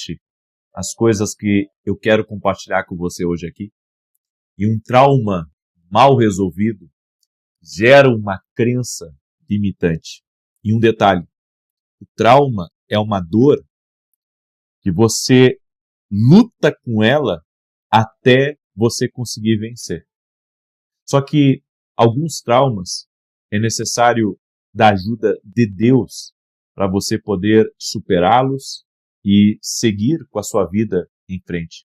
forte as coisas que eu quero compartilhar com você hoje aqui. E um trauma mal resolvido gera uma crença limitante. E um detalhe, o trauma é uma dor que você luta com ela até você conseguir vencer. Só que alguns traumas é necessário da ajuda de Deus para você poder superá-los e seguir com a sua vida em frente.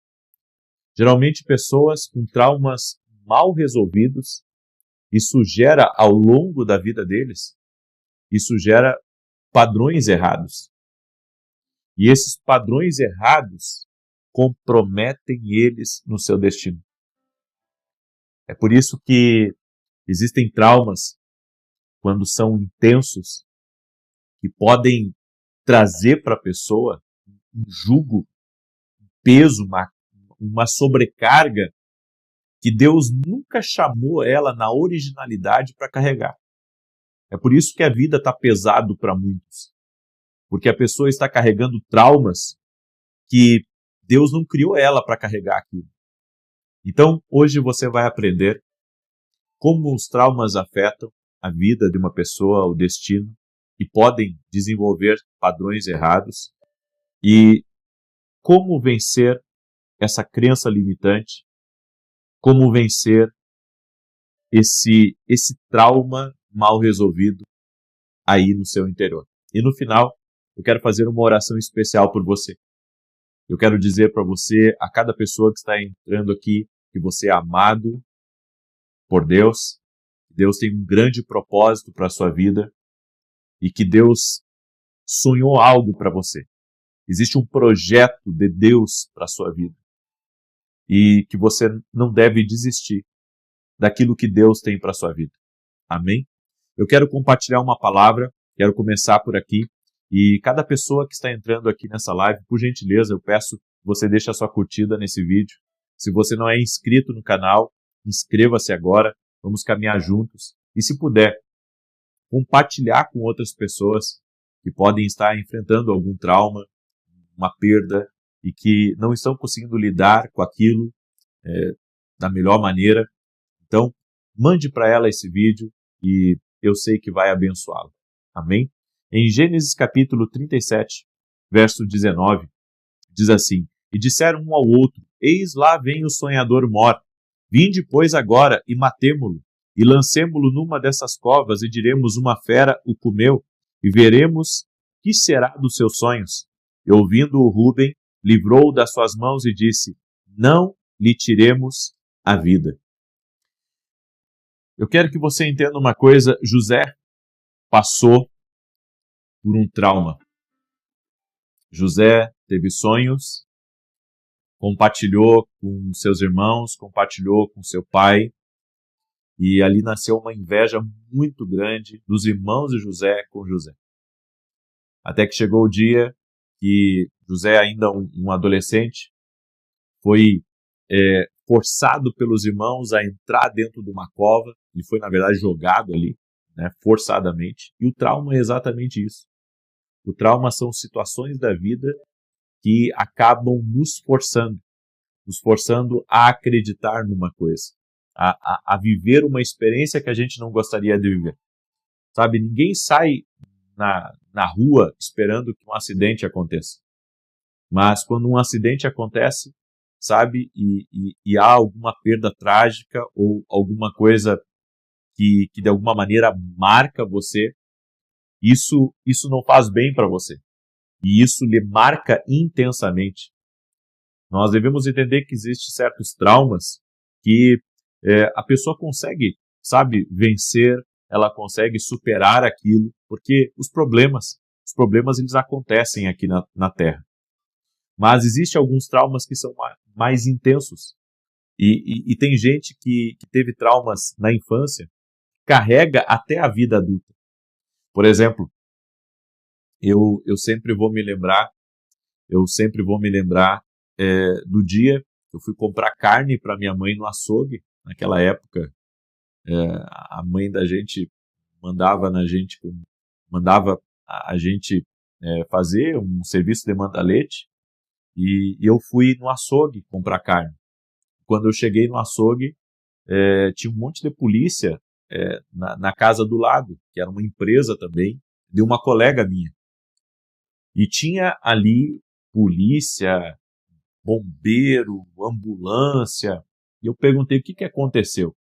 Geralmente pessoas com traumas mal resolvidos, isso gera ao longo da vida deles, isso gera padrões errados. E esses padrões errados comprometem eles no seu destino. É por isso que existem traumas, quando são intensos, que podem trazer para a pessoa um jugo, um peso, uma sobrecarga que Deus nunca chamou ela na originalidade para carregar. É por isso que a vida está pesado para muitos. Porque a pessoa está carregando traumas que Deus não criou ela para carregar aquilo. Então, hoje você vai aprender como os traumas afetam a vida de uma pessoa, o destino, e podem desenvolver padrões errados, e como vencer essa crença limitante, como vencer esse trauma mal resolvido aí no seu interior. E no final, eu quero fazer uma oração especial por você. Eu quero dizer para você, a cada pessoa que está entrando aqui, que você é amado por Deus, que Deus tem um grande propósito para a sua vida e que Deus sonhou algo para você. Existe um projeto de Deus para a sua vida e que você não deve desistir daquilo que Deus tem para a sua vida. Amém? Eu quero compartilhar uma palavra, quero começar por aqui. E cada pessoa que está entrando aqui nessa live, por gentileza, eu peço que você deixe a sua curtida nesse vídeo. Se você não é inscrito no canal, inscreva-se agora, vamos caminhar juntos. E se puder, compartilhar com outras pessoas que podem estar enfrentando algum trauma, uma perda, e que não estão conseguindo lidar com aquilo da melhor maneira. Então, mande para ela esse vídeo e eu sei que vai abençoá-la. Amém? Em Gênesis capítulo 37, verso 19, diz assim: E disseram um ao outro, eis lá vem o sonhador Mor. Vinde, pois, agora, e matemo-lo, e lancemo-lo numa dessas covas, e diremos, uma fera o comeu, e veremos que será dos seus sonhos. E ouvindo-o Rúben, livrou-o das suas mãos e disse, não lhe tiremos a vida. Eu quero que você entenda uma coisa, José passou por um trauma. José teve sonhos, compartilhou com seus irmãos, compartilhou com seu pai, e ali nasceu uma inveja muito grande dos irmãos de José com José. Até que chegou o dia que José, ainda um adolescente, foi forçado pelos irmãos a entrar dentro de uma cova. Ele foi, na verdade, jogado ali, forçadamente. E o trauma é exatamente isso. O trauma são situações da vida que acabam nos forçando a acreditar numa coisa, a viver uma experiência que a gente não gostaria de viver. Sabe, ninguém sai na rua esperando que um acidente aconteça. Mas quando um acidente acontece, sabe, e há alguma perda trágica ou alguma coisa que de alguma maneira marca você, isso não faz bem para você. E isso lhe marca intensamente. Nós devemos entender que existem certos traumas que a pessoa consegue, sabe, vencer, ela consegue superar aquilo, porque os problemas eles acontecem aqui na Terra. Mas existem alguns traumas que são mais intensos. E tem gente que teve traumas na infância, carrega até a vida adulta. Por exemplo, eu sempre vou me lembrar do dia que eu fui comprar carne para minha mãe no açougue. Naquela época, a mãe da gente mandava a gente fazer um serviço de manda-leite. e eu fui no açougue comprar carne. Quando eu cheguei no açougue, tinha um monte de polícia na casa do lado, que era uma empresa também, de uma colega minha. E tinha ali polícia, bombeiro, ambulância. E eu perguntei o que aconteceu.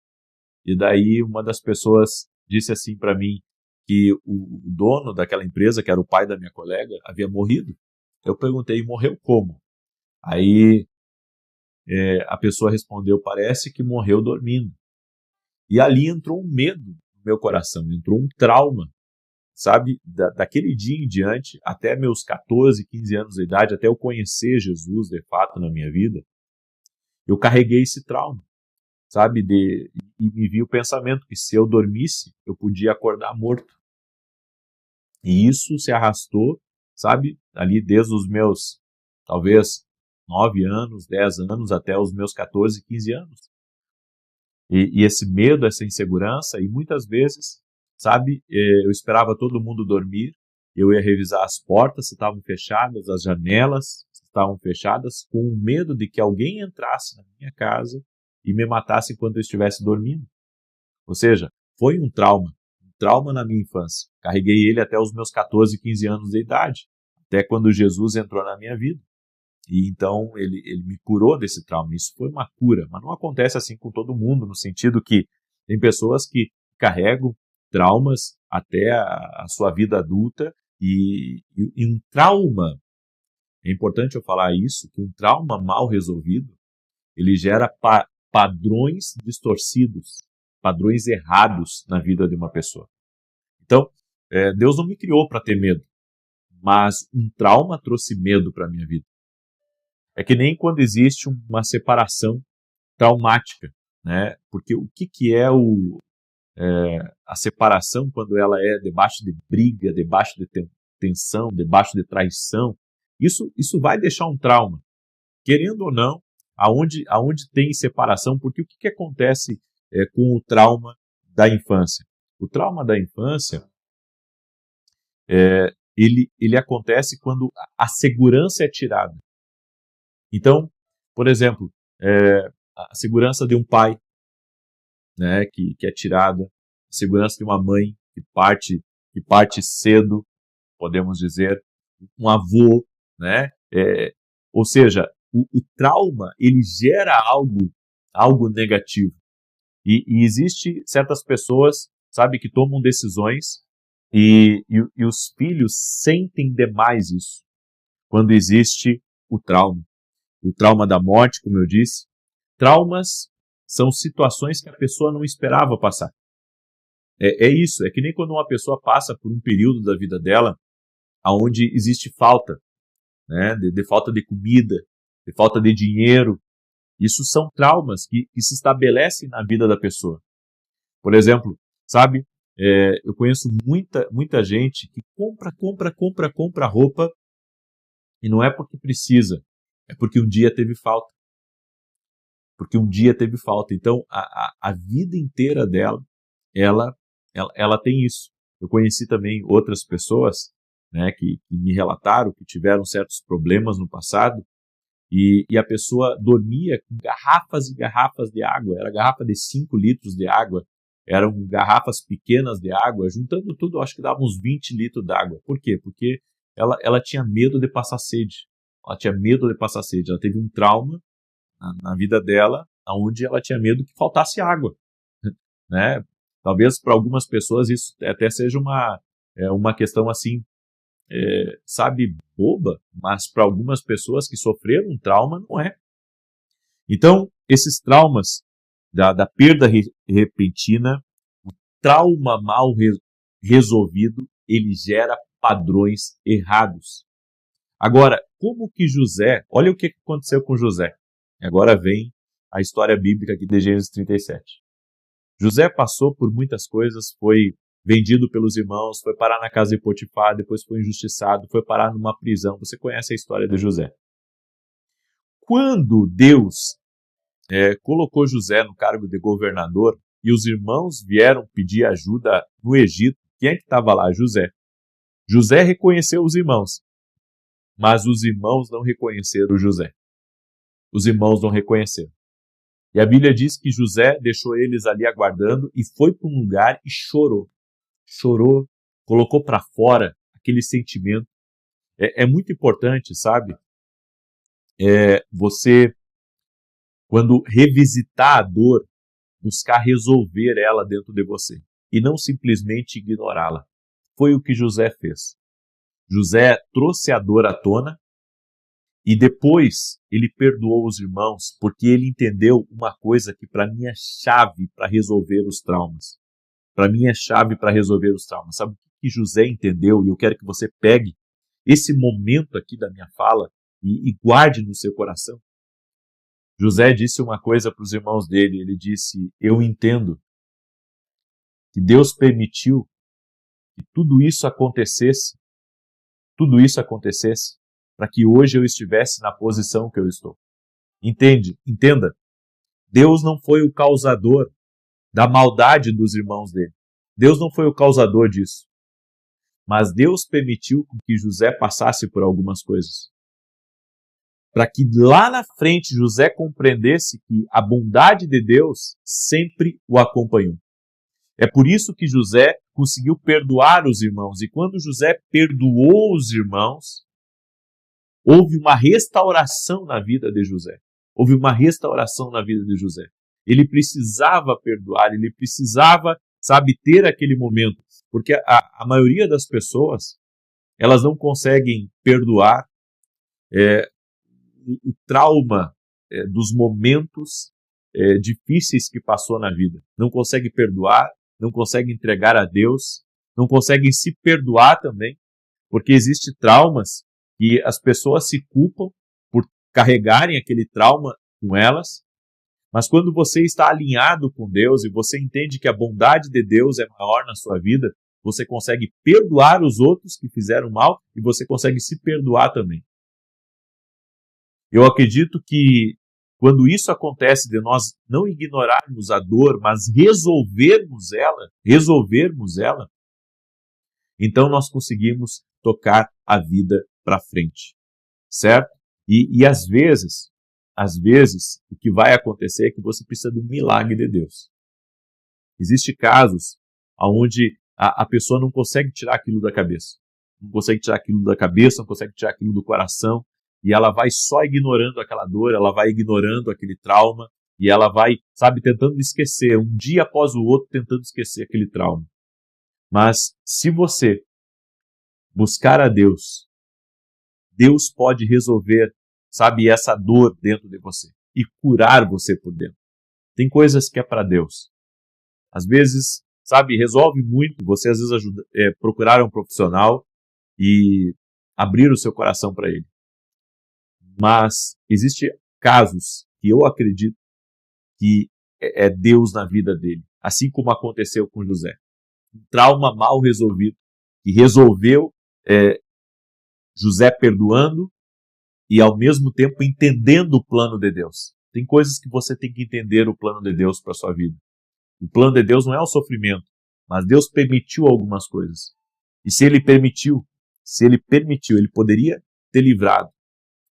E daí uma das pessoas disse assim para mim que o dono daquela empresa, que era o pai da minha colega, havia morrido. Eu perguntei, morreu como? Aí a pessoa respondeu, parece que morreu dormindo. E ali entrou um medo no meu coração, entrou um trauma, sabe? Daquele dia em diante, até meus 14, 15 anos de idade, até eu conhecer Jesus de fato na minha vida, eu carreguei esse trauma, sabe? E me vi o pensamento que se eu dormisse, eu podia acordar morto. E isso se arrastou, sabe? Ali desde os meus, talvez, 9 anos, 10 anos, até os meus 14, 15 anos. E esse medo, essa insegurança, e muitas vezes, sabe, eu esperava todo mundo dormir, eu ia revisar as portas se estavam fechadas, as janelas se estavam fechadas, com o medo de que alguém entrasse na minha casa e me matasse enquanto eu estivesse dormindo. Ou seja, foi um trauma na minha infância. Carreguei ele até os meus 14, 15 anos de idade, até quando Jesus entrou na minha vida. E então ele me curou desse trauma. Isso foi uma cura, mas não acontece assim com todo mundo, no sentido que tem pessoas que carregam traumas até a sua vida adulta e um trauma, é importante eu falar isso, que um trauma mal resolvido, ele gera padrões distorcidos, padrões errados na vida de uma pessoa. Então, Deus não me criou para ter medo, mas um trauma trouxe medo para a minha vida. É que nem quando existe uma separação traumática, né? Porque o que é a separação quando ela é debaixo de briga, debaixo de tensão, debaixo de traição? Isso vai deixar um trauma, querendo ou não, aonde tem separação, porque o que acontece com o trauma da infância? O trauma da infância, ele acontece quando a segurança é tirada. Então, por exemplo, a segurança de um pai, né, que é tirada, a segurança de uma mãe que parte cedo, podemos dizer, um avô, né? Ou seja, o trauma ele gera algo negativo. E existe certas pessoas, sabe, que tomam decisões e os filhos sentem demais isso quando existe o trauma. O trauma da morte, como eu disse. Traumas são situações que a pessoa não esperava passar. É isso, é que nem quando uma pessoa passa por um período da vida dela onde existe falta, né, de falta de comida, de falta de dinheiro. Isso são traumas que se estabelecem na vida da pessoa. Por exemplo, sabe, eu conheço muita gente que compra roupa e não é porque precisa, é porque um dia teve falta. Porque um dia teve falta. Então, a vida inteira dela, ela tem isso. Eu conheci também outras pessoas, né, que me relataram que tiveram certos problemas no passado e a pessoa dormia com garrafas e garrafas de água. Era garrafa de 5 litros de água. Eram garrafas pequenas de água. Juntando tudo, acho que dava uns 20 litros d'água. Por quê? Porque ela tinha medo de passar sede. Ela tinha medo de passar sede. Ela teve um trauma na vida dela, onde ela tinha medo que faltasse água, né? Talvez para algumas pessoas isso até seja uma questão assim, sabe, boba, mas para algumas pessoas que sofreram um trauma não é. Então, esses traumas da perda repentina, o trauma mal resolvido, ele gera padrões errados. Agora, como que José, olha o que aconteceu com José. Agora vem a história bíblica aqui de Gênesis 37. José passou por muitas coisas, foi vendido pelos irmãos, foi parar na casa de Potifar, depois foi injustiçado, foi parar numa prisão. Você conhece a história de José. Quando Deus colocou José no cargo de governador e os irmãos vieram pedir ajuda no Egito, quem é que estava lá? José. José reconheceu os irmãos. Mas os irmãos não reconheceram José. Os irmãos não reconheceram. E a Bíblia diz que José deixou eles ali aguardando e foi para um lugar e chorou. Chorou, colocou para fora aquele sentimento. É muito importante, sabe? Você, quando revisitar a dor, buscar resolver ela dentro de você e não simplesmente ignorá-la. Foi o que José fez. José trouxe a dor à tona e depois ele perdoou os irmãos porque ele entendeu uma coisa que para mim é chave para resolver os traumas. Para mim é chave para resolver os traumas. Sabe o que José entendeu? E eu quero que você pegue esse momento aqui da minha fala e guarde no seu coração. José disse uma coisa para os irmãos dele. Ele disse: eu entendo que Deus permitiu que tudo isso acontecesse para que hoje eu estivesse na posição que eu estou. Entenda, Deus não foi o causador da maldade dos irmãos dele. Deus não foi o causador disso. Mas Deus permitiu que José passasse por algumas coisas. Para que lá na frente José compreendesse que a bondade de Deus sempre o acompanhou. É por isso que José conseguiu perdoar os irmãos. E quando José perdoou os irmãos, houve uma restauração na vida de José. Houve uma restauração na vida de José. Ele precisava perdoar, ele precisava, ter aquele momento. Porque a maioria das pessoas, elas não conseguem perdoar o trauma dos momentos difíceis que passou na vida. Não consegue perdoar, não consegue entregar a Deus, não conseguem se perdoar também, porque existem traumas e as pessoas se culpam por carregarem aquele trauma com elas, mas quando você está alinhado com Deus e você entende que a bondade de Deus é maior na sua vida, você consegue perdoar os outros que fizeram mal e você consegue se perdoar também. Eu acredito que quando isso acontece de nós não ignorarmos a dor, mas resolvermos ela, então nós conseguimos tocar a vida para frente, certo? E às vezes, o que vai acontecer é que você precisa de um milagre de Deus. Existem casos onde a pessoa não consegue tirar aquilo da cabeça. Não consegue tirar aquilo da cabeça, não consegue tirar aquilo do coração, e ela vai só ignorando aquela dor, ela vai ignorando aquele trauma, e ela vai, tentando esquecer, um dia após o outro, tentando esquecer aquele trauma. Mas se você buscar a Deus, Deus pode resolver, essa dor dentro de você e curar você por dentro. Tem coisas que é para Deus. Às vezes, resolve muito, você às vezes procurar um profissional e abrir o seu coração para ele. Mas existem casos que eu acredito que é Deus na vida dele, assim como aconteceu com José. Um trauma mal resolvido, que resolveu José perdoando e ao mesmo tempo entendendo o plano de Deus. Tem coisas que você tem que entender o plano de Deus para a sua vida. O plano de Deus não é o sofrimento, mas Deus permitiu algumas coisas. E se ele permitiu, ele poderia ter livrado.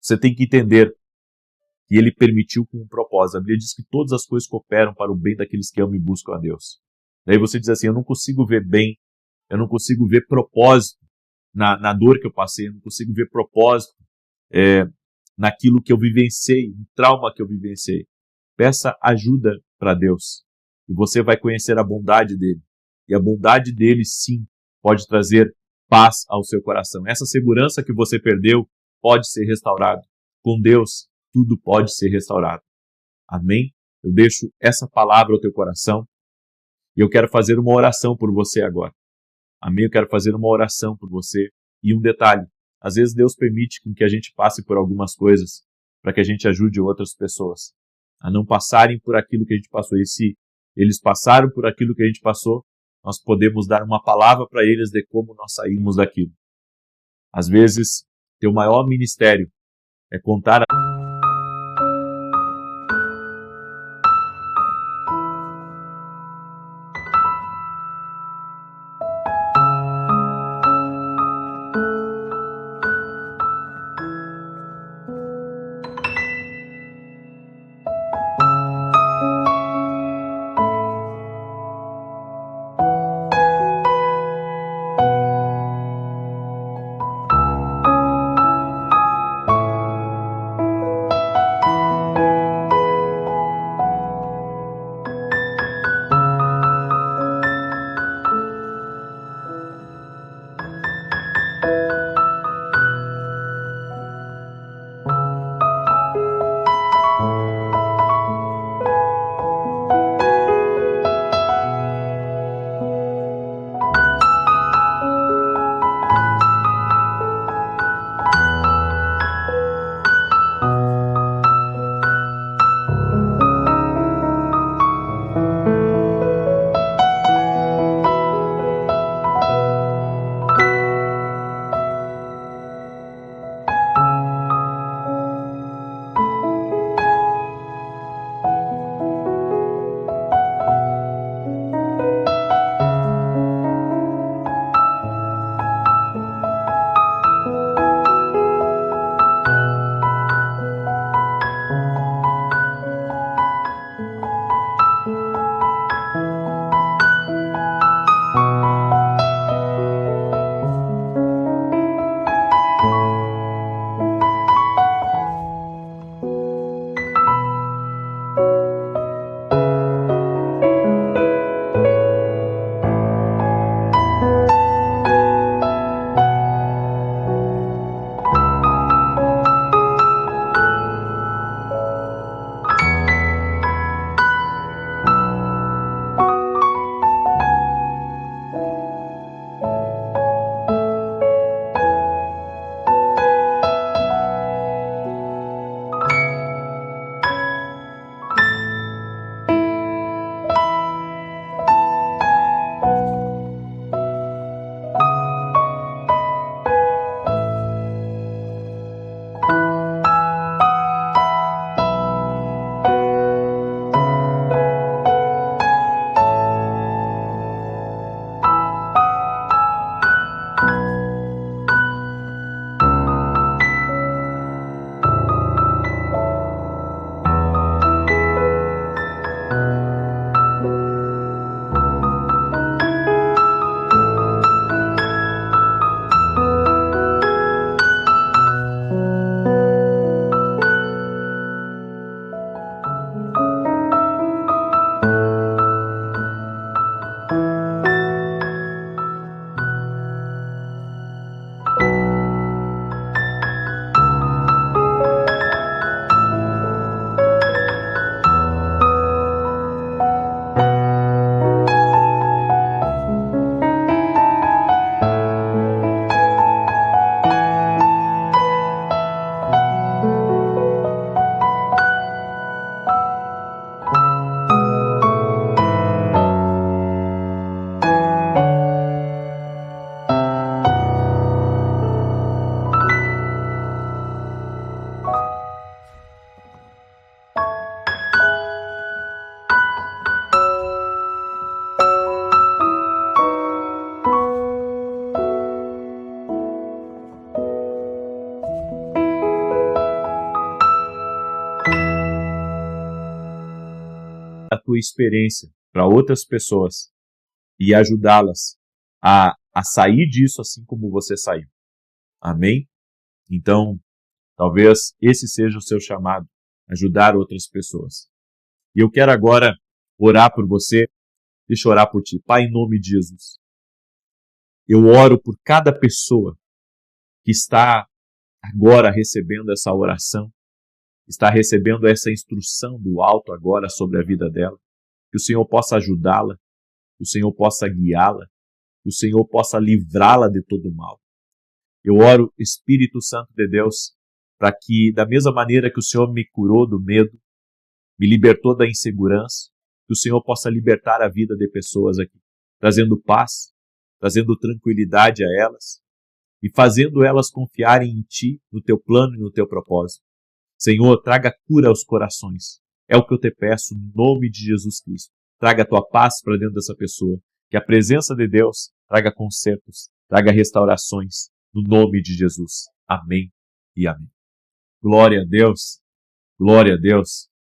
Você tem que entender que ele permitiu com um propósito. A Bíblia diz que todas as coisas cooperam para o bem daqueles que amam e buscam a Deus. Daí você diz assim, eu não consigo ver bem, eu não consigo ver propósito na dor que eu passei, eu não consigo ver propósito naquilo que eu vivenciei, no trauma que eu vivenciei. Peça ajuda para Deus e você vai conhecer a bondade dele. E a bondade dele, sim, pode trazer paz ao seu coração. Essa segurança que você perdeu pode ser restaurado. Com Deus, tudo pode ser restaurado. Amém? Eu deixo essa palavra ao teu coração e eu quero fazer uma oração por você agora. Amém? Eu quero fazer uma oração por você. E um detalhe, às vezes Deus permite que a gente passe por algumas coisas para que a gente ajude outras pessoas a não passarem por aquilo que a gente passou. E se eles passaram por aquilo que a gente passou, nós podemos dar uma palavra para eles de como nós saímos daquilo. Às vezes, teu maior ministério é contar a tua experiência para outras pessoas e ajudá-las a sair disso assim como você saiu. Amém? Então, talvez esse seja o seu chamado, ajudar outras pessoas. E eu quero agora orar por você. Deixa eu orar por ti. Pai, em nome de Jesus, eu oro por cada pessoa que está agora recebendo essa oração, está recebendo essa instrução do alto agora sobre a vida dela. Que o Senhor possa ajudá-la, que o Senhor possa guiá-la, que o Senhor possa livrá-la de todo mal. Eu oro, Espírito Santo de Deus, para que, da mesma maneira que o Senhor me curou do medo, me libertou da insegurança, que o Senhor possa libertar a vida de pessoas aqui, trazendo paz, trazendo tranquilidade a elas e fazendo elas confiarem em Ti, no Teu plano e no Teu propósito. Senhor, traga cura aos corações. É o que eu te peço, no nome de Jesus Cristo. Traga a Tua paz para dentro dessa pessoa. Que a presença de Deus traga consertos, traga restaurações, no nome de Jesus. Amém e amém. Glória a Deus. Glória a Deus.